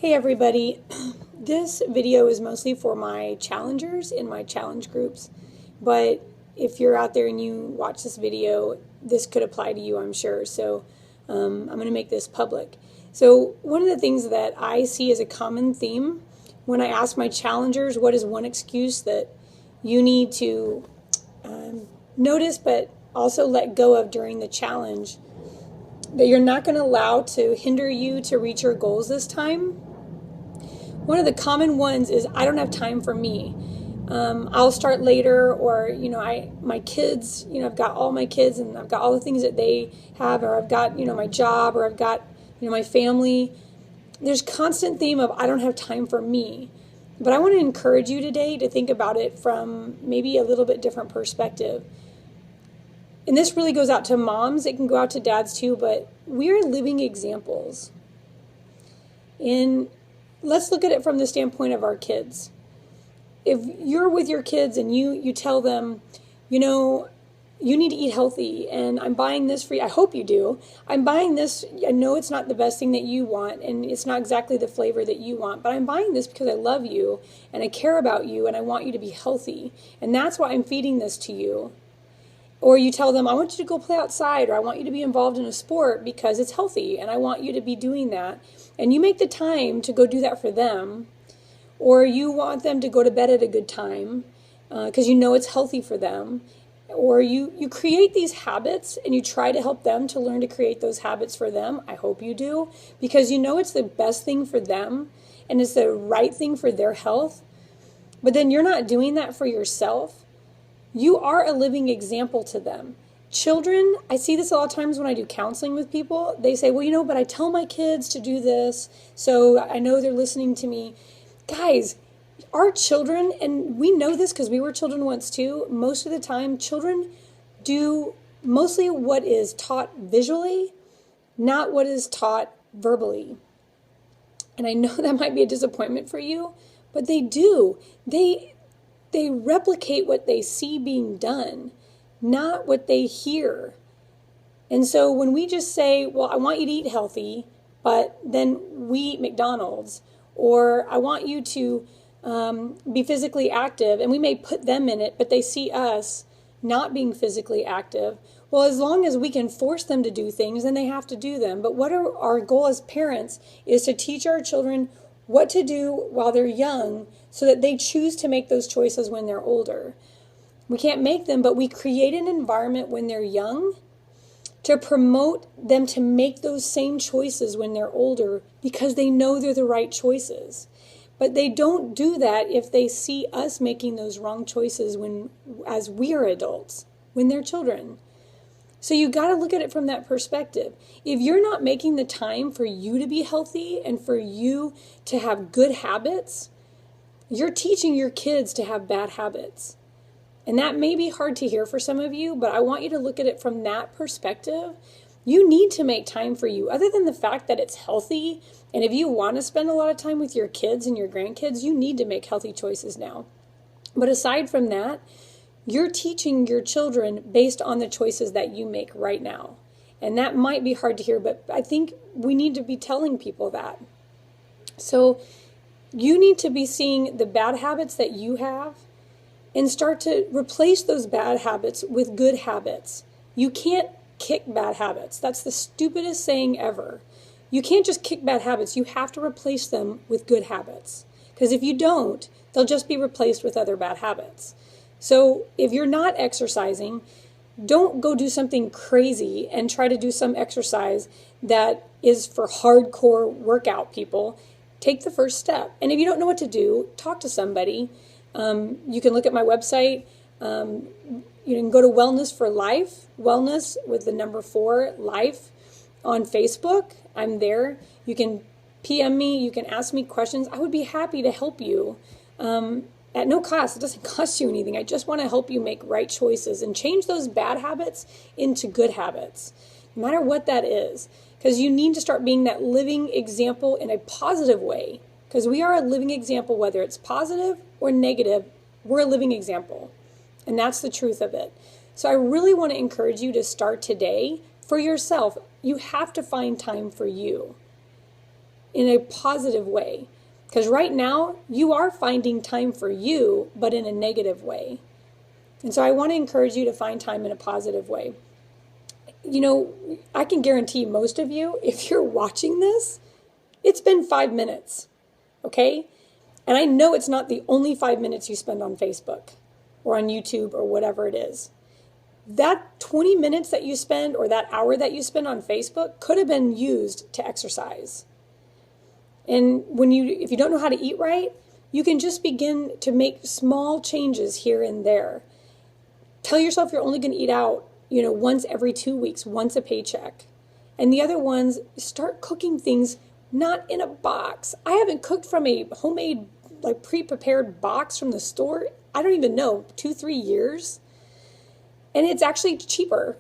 Hey everybody, this video is mostly for my challengers in my challenge groups, but if you're out there and you watch this video, this could apply to you, I'm sure, so I'm going to make this public. So one of the things that I see as a common theme when I ask my challengers what is one excuse that you need to notice but also let go of during the challenge that you're not going to allow to hinder you to reach your goals this time. One of the common ones is I don't have time for me. I'll start later, or my kids, I've got all my kids and I've got all the things that they have, or I've got my job, or I've got my family. There's constant theme of I don't have time for me. But I want to encourage you today to think about it from maybe a little bit different perspective. And this really goes out to moms. It can go out to dads too, but we're living examples. And let's look at it from the standpoint of our kids. If you're with your kids and you tell them, you need to eat healthy, and I'm buying this for you. I hope you do. I'm buying this. I know it's not the best thing that you want, and it's not exactly the flavor that you want, but I'm buying this because I love you, and I care about you, and I want you to be healthy. And that's why I'm feeding this to you. Or you tell them, I want you to go play outside, or I want you to be involved in a sport because it's healthy, and I want you to be doing that. And you make the time to go do that for them. Or you want them to go to bed at a good time because you know it's healthy for them. Or you create these habits and you try to help them to learn to create those habits for them. I hope you do, because you know it's the best thing for them and it's the right thing for their health. But then you're not doing that for yourself. You are a living example to them. Children, I see this a lot of times when I do counseling with people. They say, well, but I tell my kids to do this, so I know they're listening to me. Guys, our children, and we know this because we were children once too, most of the time children do mostly what is taught visually, not what is taught verbally. And I know that might be a disappointment for you, but they do. They replicate what they see being done, not what they hear. And so when we just say, well, I want you to eat healthy, but then we eat McDonald's, or I want you to be physically active, and we may put them in it, but they see us not being physically active. Well, as long as we can force them to do things, then they have to do them. But what are our goal as parents is to teach our children what to do while they're young so that they choose to make those choices when they're older. We can't make them, but we create an environment when they're young to promote them to make those same choices when they're older because they know they're the right choices. But they don't do that if they see us making those wrong choices as we are adults, when they're children. So you got to look at it from that perspective. If you're not making the time for you to be healthy and for you to have good habits, you're teaching your kids to have bad habits. And that may be hard to hear for some of you, but I want you to look at it from that perspective. You need to make time for you, other than the fact that it's healthy. And if you want to spend a lot of time with your kids and your grandkids, you need to make healthy choices now. But aside from that, you're teaching your children based on the choices that you make right now. And that might be hard to hear, but I think we need to be telling people that. So you need to be seeing the bad habits that you have and start to replace those bad habits with good habits. You can't kick bad habits. That's the stupidest saying ever. You can't just kick bad habits. You have to replace them with good habits. Because if you don't, they'll just be replaced with other bad habits. So if you're not exercising, don't go do something crazy and try to do some exercise that is for hardcore workout people. Take the first step. And if you don't know what to do, talk to somebody. You can look at my website. You can go to Wellness for Life, wellness with the number 4, life, on Facebook. I'm there. You can PM me. You can ask me questions. I would be happy to help you. At no cost. It doesn't cost you anything. I just want to help you make right choices and change those bad habits into good habits, no matter what that is. Because you need to start being that living example in a positive way. Because we are a living example, whether it's positive or negative, we're a living example. And that's the truth of it. So I really want to encourage you to start today for yourself. You have to find time for you. in a positive way. Because right now, you are finding time for you, but in a negative way. And so I want to encourage you to find time in a positive way. You know, I can guarantee most of you, if you're watching this, it's been 5 minutes, okay? And I know it's not the only 5 minutes you spend on Facebook or on YouTube or whatever it is. That 20 minutes that you spend or that hour that you spend on Facebook could have been used to exercise. And if you don't know how to eat right, you can just begin to make small changes here and there. Tell yourself you're only going to eat out, once every 2 weeks, once a paycheck. And the other ones, start cooking things not in a box. I haven't cooked from a homemade, pre-prepared box from the store, I don't even know, 2-3 years. And it's actually cheaper.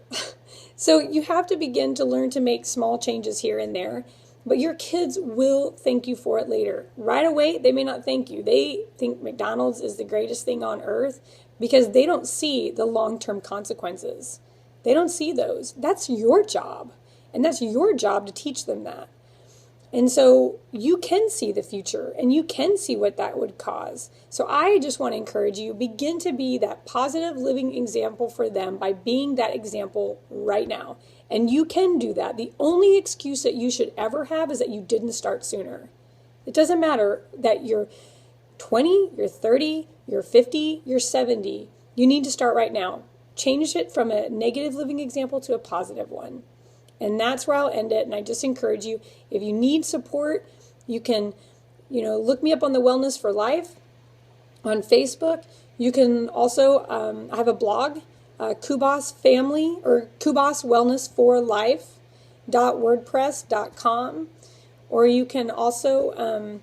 So you have to begin to learn to make small changes here and there. But your kids will thank you for it later. Right away, they may not thank you. They think McDonald's is the greatest thing on earth because they don't see the long-term consequences. They don't see those. That's your job. And that's your job to teach them that. And so you can see the future and you can see what that would cause. So I just want to encourage you, begin to be that positive living example for them by being that example right now. And you can do that. The only excuse that you should ever have is that you didn't start sooner. It doesn't matter that you're 20, you're 30, you're 50, you're 70. You need to start right now. Change it from a negative living example to a positive one. And that's where I'll end it. And I just encourage you, if you need support, you can, look me up on the Wellness for Life on Facebook. You can also, I have a blog, Kubas Family or Kubas Wellness for Life.wordpress.com. Or you can also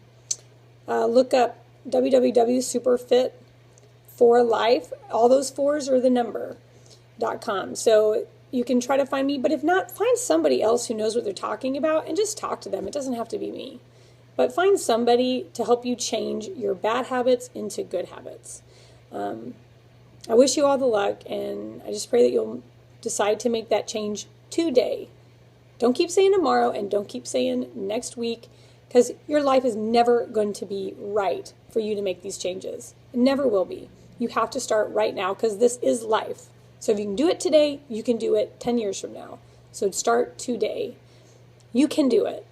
look up www.superfit4life. All those fours are the number.com. So you can try to find me, but if not, find somebody else who knows what they're talking about and just talk to them. It doesn't have to be me. But find somebody to help you change your bad habits into good habits. I wish you all the luck, and I just pray that you'll decide to make that change today. Don't keep saying tomorrow, and don't keep saying next week, because your life is never going to be right for you to make these changes. It never will be. You have to start right now, because this is life. So if you can do it today, you can do it 10 years from now. So start today. You can do it.